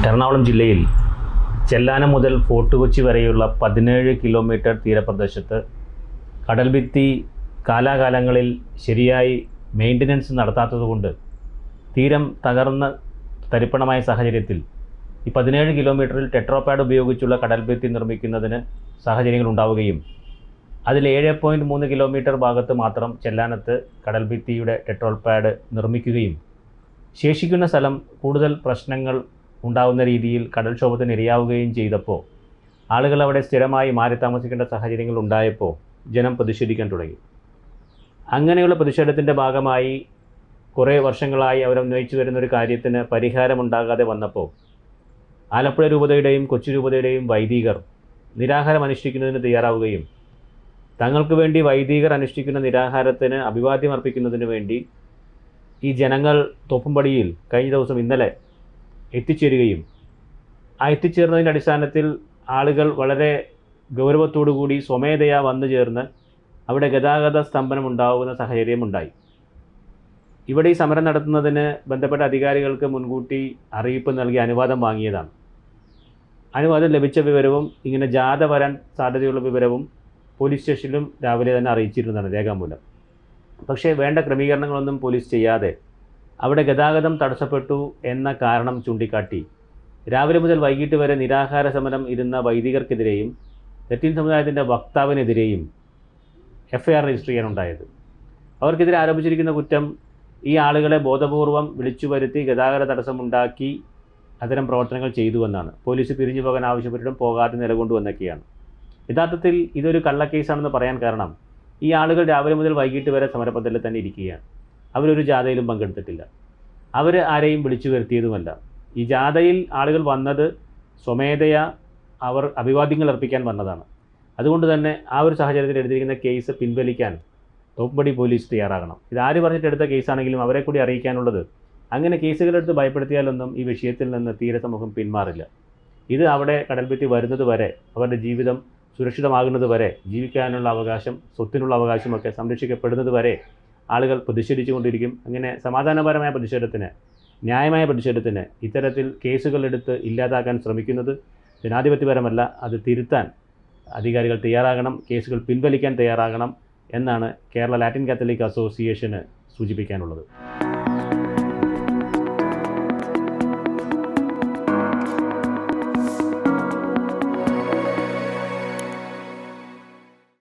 എറണാകുളം ജില്ലയിൽ ചെല്ലാനം മുതൽ ഫോർട്ട് കൊച്ചി വരെയുള്ള 17 കിലോമീറ്റർ തീരപ്രദേശത്ത് കടൽഭിത്തി കാലാകാലങ്ങളിൽ ശരിയായി മെയിൻ്റനൻസ് നടത്താത്തതുകൊണ്ട് തീരം തകർന്ന തരിപ്പണമായ സാഹചര്യത്തിൽ ഈ 17 കിലോമീറ്ററിൽ ടെട്രോപാഡ് ഉപയോഗിച്ചുള്ള കടൽഭിത്തി നിർമ്മിക്കുന്നതിന് സാഹചര്യങ്ങൾ ഉണ്ടാവുകയും അതിൽ 7.3 കിലോമീറ്റർ ഭാഗത്ത് മാത്രം ചെല്ലാനത്ത് കടൽഭിത്തിയുടെ ടെട്രോപാഡ് നിർമ്മിക്കുകയും ശേഷിക്കുന്ന സ്ഥലം കൂടുതൽ പ്രശ്നങ്ങൾ ഉണ്ടാകുന്ന രീതിയിൽ കടൽക്ഷോഭത്തിന് ഇരയാവുകയും ചെയ്തപ്പോൾ ആളുകൾ അവിടെ സ്ഥിരമായി മാറി താമസിക്കേണ്ട സാഹചര്യങ്ങൾ ഉണ്ടായപ്പോൾ ജനം പ്രതിഷേധിക്കാൻ തുടങ്ങി. അങ്ങനെയുള്ള പ്രതിഷേധത്തിൻ്റെ ഭാഗമായി കുറേ വർഷങ്ങളായി അവരുന്നയിച്ചു വരുന്നൊരു കാര്യത്തിന് പരിഹാരമുണ്ടാകാതെ വന്നപ്പോൾ ആലപ്പുഴ രൂപതയുടെയും കൊച്ചി രൂപതയുടെയും വൈദികർ നിരാഹാരം അനുഷ്ഠിക്കുന്നതിന് തയ്യാറാവുകയും തങ്ങൾക്ക് വേണ്ടി വൈദികർ അനുഷ്ഠിക്കുന്ന നിരാഹാരത്തിന് അഭിവാദ്യം അർപ്പിക്കുന്നതിന് വേണ്ടി ഈ ജനങ്ങൾ തോപ്പുംപടിയിൽ കഴിഞ്ഞ ദിവസം ഇന്നലെ എത്തിച്ചേരുകയും ആ എത്തിച്ചേർന്നതിൻ്റെ അടിസ്ഥാനത്തിൽ ആളുകൾ വളരെ ഗൗരവത്തോടുകൂടി സ്വമേധയാ വന്നു ചേർന്ന് അവിടെ ഗതാഗത സ്തംഭനം ഉണ്ടാകുന്ന സാഹചര്യമുണ്ടായി. ഇവിടെ ഈ സമരം നടത്തുന്നതിന് ബന്ധപ്പെട്ട അധികാരികൾക്ക് മുൻകൂട്ടി അറിയിപ്പ് നൽകി അനുവാദം വാങ്ങിയതാണ്. അനുവാദം ലഭിച്ച വിവരവും ഇങ്ങനെ ജാഥ വരാൻ സാധ്യതയുള്ള വിവരവും പോലീസ് സ്റ്റേഷനിലും രാവിലെ തന്നെ അറിയിച്ചിരുന്നതാണ് രേഖാമൂലം. പക്ഷേ വേണ്ട ക്രമീകരണങ്ങളൊന്നും പോലീസ് ചെയ്യാതെ അവിടെ ഗതാഗതം തടസ്സപ്പെട്ടു എന്ന കാരണം ചൂണ്ടിക്കാട്ടി രാവിലെ മുതൽ വൈകിട്ട് വരെ നിരാഹാര സമരം ഇരുന്ന വൈദികർക്കെതിരെയും ലത്തീൻ സമുദായത്തിൻ്റെ വക്താവിനെതിരെയും FIR രജിസ്റ്റർ ചെയ്യാനുണ്ടായത്. അവർക്കെതിരെ ആരോപിച്ചിരിക്കുന്ന കുറ്റം ഈ ആളുകളെ ബോധപൂർവം വിളിച്ചു വരുത്തി ഗതാഗത തടസ്സമുണ്ടാക്കി അത്തരം പ്രവർത്തനങ്ങൾ ചെയ്തുവെന്നാണ്. പോലീസ് പിരിഞ്ഞു പോകാൻ ആവശ്യപ്പെട്ടിട്ടും പോകാതെ നിലകൊണ്ടുവന്നൊക്കെയാണ്. യഥാർത്ഥത്തിൽ ഇതൊരു കള്ളക്കേസാണെന്ന് പറയാൻ കാരണം ഈ ആളുകൾ രാവിലെ മുതൽ വൈകിട്ട് വരെ സമരപന്തലിൽ തന്നെ ഇരിക്കുകയാണ്. അവരൊരു ജാഥയിലും പങ്കെടുത്തിട്ടില്ല. അവർ ആരെയും വിളിച്ചു വരുത്തിയതുമല്ല. ഈ ജാഥയിൽ ആളുകൾ വന്നത് സ്വമേധയാ അവർ അഭിവാദ്യങ്ങൾ അർപ്പിക്കാൻ വന്നതാണ്. അതുകൊണ്ട് തന്നെ ആ ഒരു സാഹചര്യത്തിൽ എടുത്തിരിക്കുന്ന കേസ് പിൻവലിക്കാൻ തോപ്പുംപടി പോലീസ് തയ്യാറാകണം. ഇതാര് പറഞ്ഞിട്ടെടുത്ത കേസാണെങ്കിലും അവരെ കൂടി അറിയിക്കാനുള്ളത് അങ്ങനെ കേസുകളെടുത്ത് ഭയപ്പെടുത്തിയാലൊന്നും ഈ വിഷയത്തിൽ നിന്ന് തീരസമൂഹം പിന്മാറില്ല. ഇത് അവിടെ കടൽഭിത്തി വരുന്നത് വരെ അവരുടെ ജീവിതം സുരക്ഷിതമാകുന്നത് വരെ ജീവിക്കാനുള്ള അവകാശം സ്വത്തിനുള്ള അവകാശമൊക്കെ സംരക്ഷിക്കപ്പെടുന്നത് വരെ ആളുകൾ പ്രതിഷേധിച്ചുകൊണ്ടിരിക്കും. അങ്ങനെ സമാധാനപരമായ പ്രതിഷേധത്തിന് ന്യായമായ പ്രതിഷേധത്തിന് ഇത്തരത്തിൽ കേസുകളെടുത്ത് ഇല്ലാതാക്കാൻ ശ്രമിക്കുന്നത് ജനാധിപത്യപരമല്ല. അത് തിരുത്താൻ അധികാരികൾ തയ്യാറാകണം, കേസുകൾ പിൻവലിക്കാൻ തയ്യാറാകണം എന്നാണ് കേരള ലാറ്റിൻ കാത്തലിക് അസോസിയേഷന് സൂചിപ്പിക്കാനുള്ളത്.